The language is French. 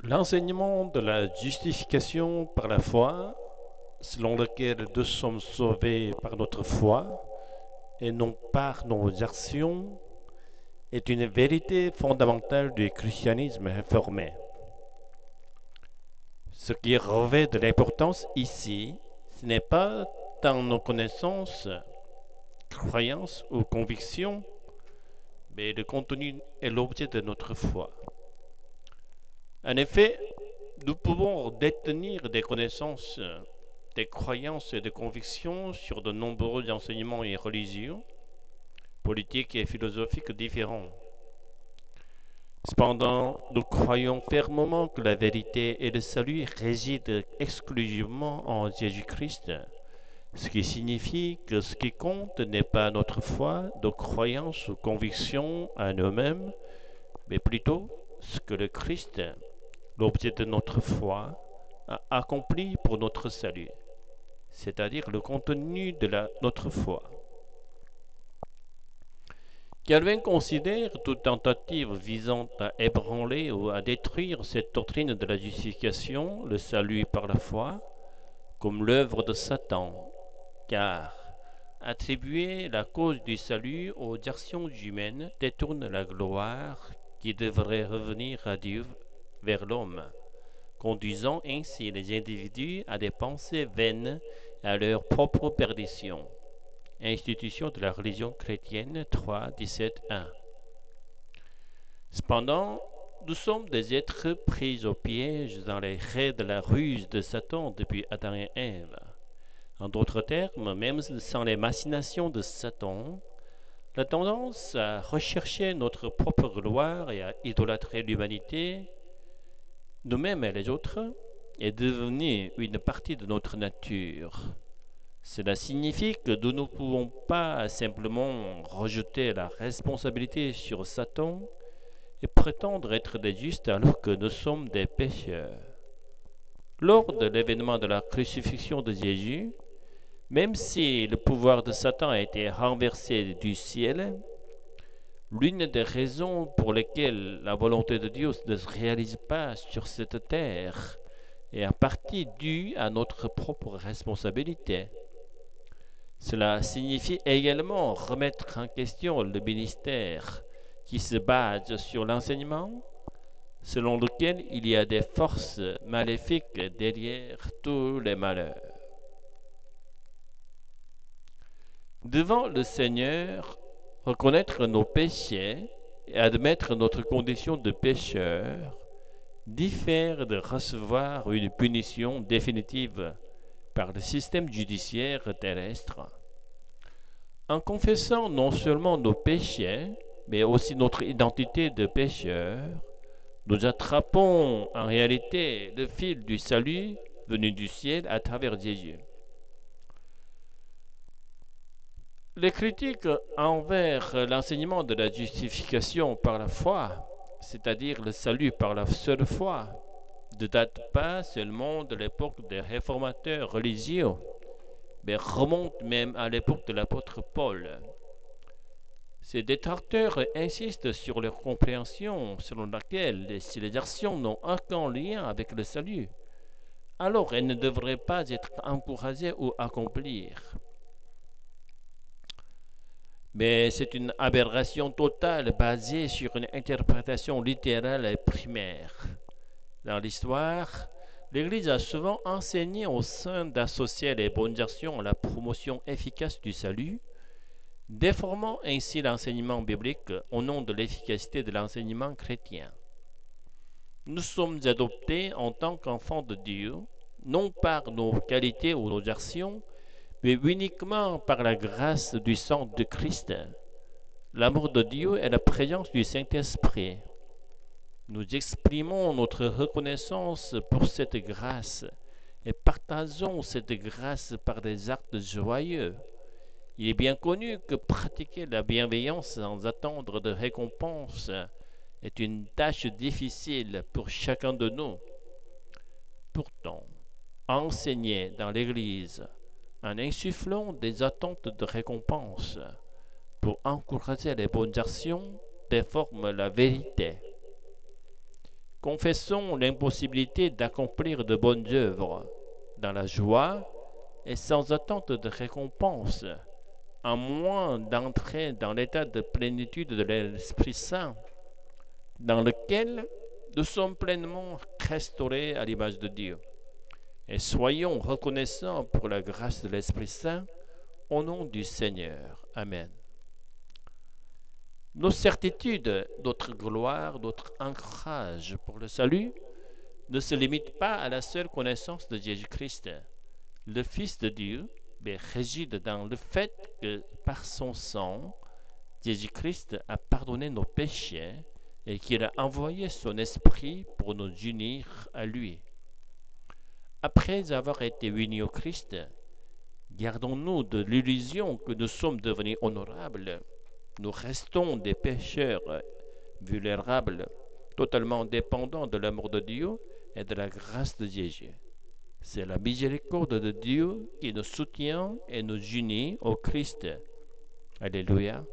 L'enseignement de la justification par la foi, selon lequel nous sommes sauvés par notre foi et non par nos actions, est une vérité fondamentale du christianisme réformé. Ce qui revêt de l'importance ici, ce n'est pas tant nos connaissances, croyances ou convictions, mais le contenu et l'objet de notre foi. En effet, nous pouvons détenir des connaissances, des croyances et des convictions sur de nombreux enseignements et religieux, politiques et philosophiques différents. Cependant, nous croyons fermement que la vérité et le salut résident exclusivement en Jésus-Christ, ce qui signifie que ce qui compte n'est pas notre foi, nos croyances ou convictions à nous-mêmes, mais plutôt ce que le Christ, l'objet de notre foi, a accompli pour notre salut, c'est-à-dire le contenu de notre foi. Calvin considère toute tentative visant à ébranler ou à détruire cette doctrine de la justification, le salut par la foi, comme l'œuvre de Satan, car attribuer la cause du salut aux actions humaines détourne la gloire qui devrait revenir à Dieu vers l'homme, conduisant ainsi les individus à des pensées vaines et à leur propre perdition. Institution de la religion chrétienne 3, 17, 1. Cependant, nous sommes des êtres pris au piège dans les raies de la ruse de Satan depuis Adam et Ève. En d'autres termes, même sans les machinations de Satan, la tendance à rechercher notre propre gloire et à idolâtrer l'humanité, nous-mêmes et les autres, est devenue une partie de notre nature. Cela signifie que nous ne pouvons pas simplement rejeter la responsabilité sur Satan et prétendre être des justes alors que nous sommes des pécheurs. Lors de l'événement de la crucifixion de Jésus, même si le pouvoir de Satan a été renversé du ciel, l'une des raisons pour lesquelles la volonté de Dieu ne se réalise pas sur cette terre est en partie due à notre propre responsabilité. Cela signifie également remettre en question le ministère qui se base sur l'enseignement selon lequel il y a des forces maléfiques derrière tous les malheurs. Devant le Seigneur, reconnaître nos péchés et admettre notre condition de pécheur diffère de recevoir une punition définitive par le système judiciaire terrestre. En confessant non seulement nos péchés, mais aussi notre identité de pécheur, nous attrapons en réalité le fil du salut venu du ciel à travers Jésus. Les critiques envers l'enseignement de la justification par la foi, c'est-à-dire le salut par la seule foi, ne datent pas seulement de l'époque des réformateurs religieux, mais remontent même à l'époque de l'apôtre Paul. Ces détracteurs insistent sur leur compréhension selon laquelle si les actions n'ont aucun lien avec le salut, alors elles ne devraient pas être encouragées ou accomplies. Mais c'est une aberration totale basée sur une interprétation littérale et primaire. Dans l'histoire, l'Église a souvent enseigné aux saints d'associer les bonnes actions à la promotion efficace du salut, déformant ainsi l'enseignement biblique au nom de l'efficacité de l'enseignement chrétien. Nous sommes adoptés en tant qu'enfants de Dieu, non par nos qualités ou nos actions, mais uniquement par la grâce du sang de Christ, l'amour de Dieu et la présence du Saint-Esprit. Nous exprimons notre reconnaissance pour cette grâce et partageons cette grâce par des actes joyeux. Il est bien connu que pratiquer la bienveillance sans attendre de récompense est une tâche difficile pour chacun de nous. Pourtant, enseigner dans l'Église en insufflant des attentes de récompense pour encourager les bonnes actions déforme la vérité. Confessons l'impossibilité d'accomplir de bonnes œuvres dans la joie et sans attente de récompense, à moins d'entrer dans l'état de plénitude de l'Esprit Saint, dans lequel nous sommes pleinement restaurés à l'image de Dieu. Et soyons reconnaissants pour la grâce de l'Esprit Saint, au nom du Seigneur. Amen. Nos certitudes, notre gloire, notre ancrage pour le salut ne se limitent pas à la seule connaissance de Jésus-Christ, le Fils de Dieu, mais réside dans le fait que par son sang, Jésus-Christ a pardonné nos péchés et qu'il a envoyé son Esprit pour nous unir à lui. Après avoir été unis au Christ, gardons-nous de l'illusion que nous sommes devenus honorables. Nous restons des pécheurs vulnérables, totalement dépendants de l'amour de Dieu et de la grâce de Jésus. C'est la miséricorde de Dieu qui nous soutient et nous unit au Christ. Alléluia.